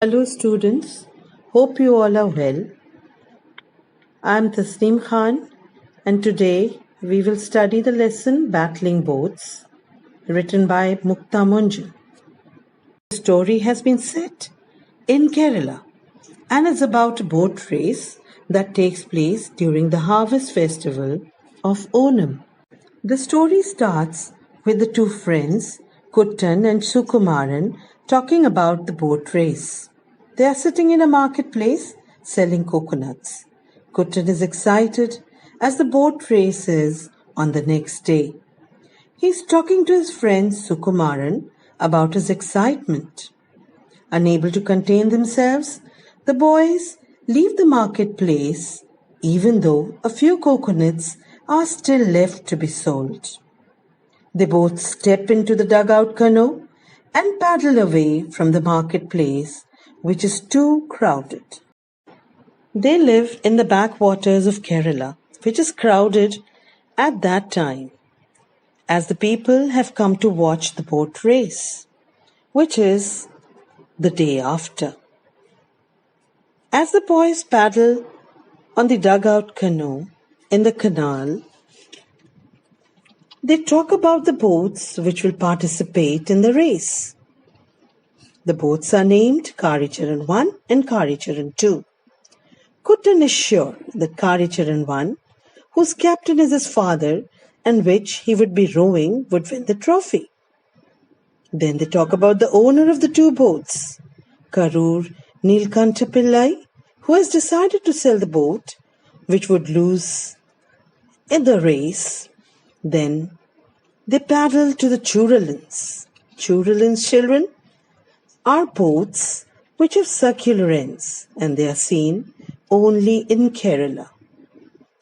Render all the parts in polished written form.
Hello students, hope you all are well. I am Tasneem Khan and today we will study the lesson Battling Boats written by Mukta Munjal. The story has been set in Kerala and is about a boat race that takes place during the harvest festival of Onam. The story starts with the two friends, Kuttan and Sukumaran, talking about the boat race. They are sitting in a marketplace selling coconuts. Kuttan is excited as the boat race is on the next day. He's talking to his friend Sukumaran about his excitement. Unable to contain themselves, the boys leave the marketplace even though a few coconuts are still left to be sold. They both step into the dugout canoe and paddle away from the marketplace, which is too crowded. They live in the backwaters of Kerala, which is crowded at that time, as the people have come to watch the boat race, which is the day after. As the boys paddle on the dugout canoe in the canal, they talk about the boats which will participate in the race. The boats are named Karicharan 1 and Karicharan 2. Kuttan is sure that Karicharan 1, whose captain is his father and which he would be rowing, would win the trophy. Then they talk about the owner of the two boats, Karur Nilkantha Pillai, who has decided to sell the boat, which would lose in the race. Then they paddle to the Churalins. Churalins, children, are boats which have circular ends and they are seen only in Kerala.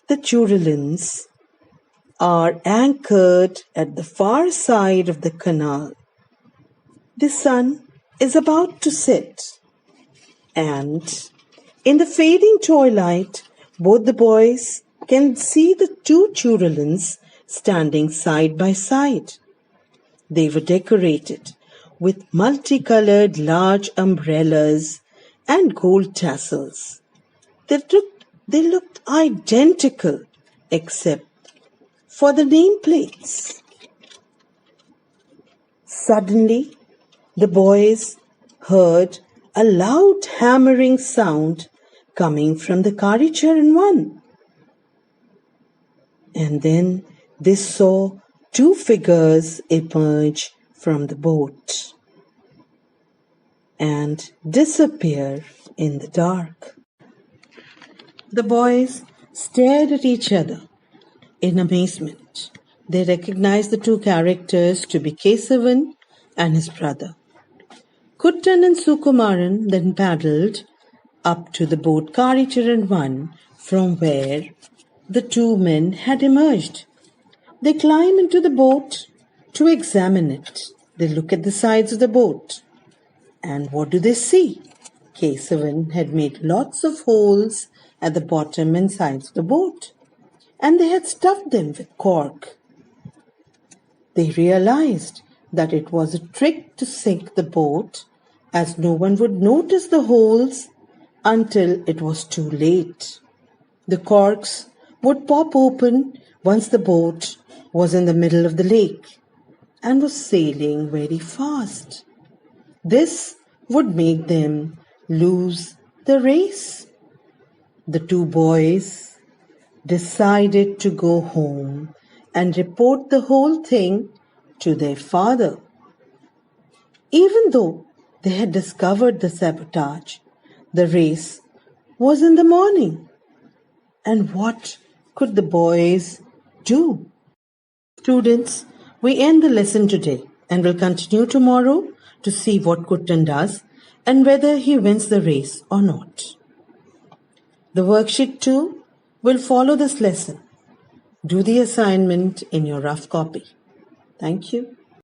The Churalins are anchored at the far side of the canal. The sun is about to set, and in the fading twilight, both the boys can see the two Churalins standing side by side. They were decorated with multicolored large umbrellas and gold tassels. They looked identical except for the nameplates. Suddenly, the boys heard a loud hammering sound coming from the Karicharan 1. And then they saw two figures emerge from the boat and disappear in the dark. The boys stared at each other in amazement. They recognized the two characters to be Kesavan and his brother. Kuttan and Sukumaran then paddled up to the boat Karicharan 1 from where the two men had emerged. They climb into the boat to examine it. They look at the sides of the boat. And what do they see? Kesavan had made lots of holes at the bottom and sides of the boat, and they had stuffed them with cork. They realized that it was a trick to sink the boat, as no one would notice the holes until it was too late. The corks would pop open once the boat was in the middle of the lake and was sailing very fast. This would make them lose the race. The two boys decided to go home and report the whole thing to their father. Even though they had discovered the sabotage, the race was in the morning. And what could the boys do? Students, we end the lesson today and will continue tomorrow to see what Kuttan does and whether he wins the race or not. The worksheet 2 will follow this lesson. Do the assignment in your rough copy. Thank you.